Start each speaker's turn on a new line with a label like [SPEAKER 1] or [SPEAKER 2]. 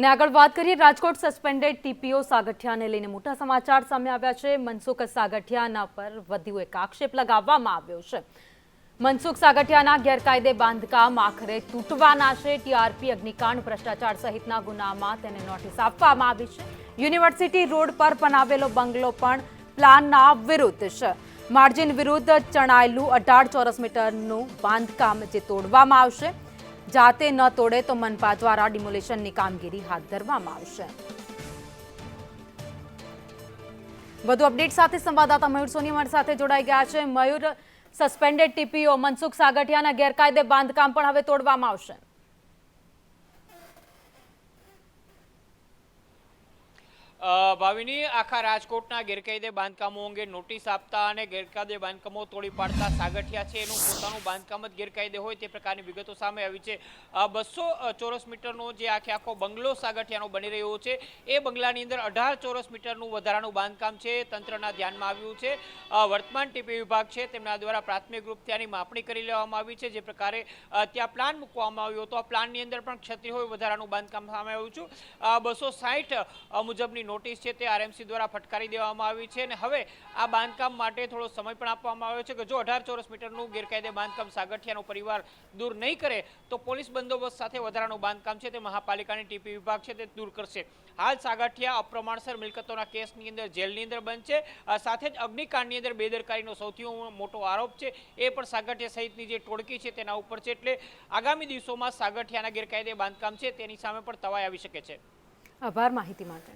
[SPEAKER 1] અને આગળ વાત કરીએ રાજકોટ સસ્પેન્ડેડ ટીપીઓ સાગઠિયાને લઈને મોટા સમાચાર સામે આવ્યા છે। મનસુખ સાગઠિયાના પર વધુ એક આક્ષેપ લગાવવામાં આવ્યો છે। મનસુખ સાગઠિયાના ગેરકાયદે બાંધકામ આખરે તૂટવાના છે। ટીઆરપી અગ્નિકાંડ ભ્રષ્ટાચાર સહિતના ગુનામાં તેને નોટિસ આપવામાં આવી છે। યુનિવર્સિટી રોડ પર બનાવેલો બંગલો પણ પ્લાનના વિરુદ્ધ છે। માર્જિન વિરુદ્ધ ચણાયેલું 18 ચોરસ મીટરનું બાંધકામ જે તોડવામાં આવશે, જાતે ન તોડે તો મનપા દ્વારા ડિમોલિશનની કામગીરી હાથ ધરવામાં આવશે। વધુ અપડેટ સાથે સંવાદદાતા મયુર સોની અમારી સાથે જોડાઈ ગયા છે। મયુર, સસ્પેન્ડેડ ટીપીઓ મનસુખ સાગઠિયાના ગેરકાયદે બાંધકામ પણ હવે તોડવામાં આવશે।
[SPEAKER 2] ભાવિની આખા રાજકોટના ગેરકાયદે બાંધકામો અંગે નોટિસ આપતા અને ગેરકાયદે બાંધકામો તોડી પાડતા સાગઠિયા છે એનું પોતાનું બાંધકામ જ ગેરકાયદે હોય તે પ્રકારની વિગતો સામે આવી છે। 200 ચોરસ મીટરનો જે આખો બંગલો સાગઠિયાનો બની રહ્યો છે એ બંગલાની અંદર 18 ચોરસ મીટરનું વધારાનું બાંધકામ છે તંત્રના ધ્યાનમાં આવ્યું છે। વર્તમાન ટીપી વિભાગ છે તેમના દ્વારા પ્રાથમિક રૂપ ત્યાંની માપણી કરી લેવામાં આવી છે। જે પ્રકારે ત્યાં પ્લાન મૂકવામાં આવ્યો હતો આ પ્લાનની અંદર પણ ક્ષતિ હોય વધારાનું બાંધકામ સામે આવ્યું છે। 260 મુજબની નોટિસ છે તે આરએમસી દ્વારા ફટકારી દેવામાં આવી છે અને હવે આ બાંધકામ માટે થોડો સમય પણ આપવામાં આવ્યો છે કે જો 18 ચોરસ મીટરનું ગેરકાયદે બાંધકામ સાગઠિયાનો પરિવાર દૂર નહીં કરે તો પોલીસ બંદોબસ્ત સાથે વધારાનું બાંધકામ છે તે મહાપાલિકાની ટીપી વિભાગ છે તે દૂર કરશે। હાલ સાગઠિયા અપ્રમાણસર મિલકતોના કેસની અંદર જેલની અંદર બંધ છે। સાથે જ અગ્નિકાંડની અંદર બેદરકારીનો સૌથી મોટો આરોપ છે એ પણ સાગઠિયા સહિતની જે ટોળકી છે તેના ઉપર છે। એટલે આગામી દિવસોમાં સાગઠિયાના ગેરકાયદે બાંધકામ છે તેની સામે પણ તવાઈ આવી શકે છે।
[SPEAKER 1] આભાર માહિતી માટે।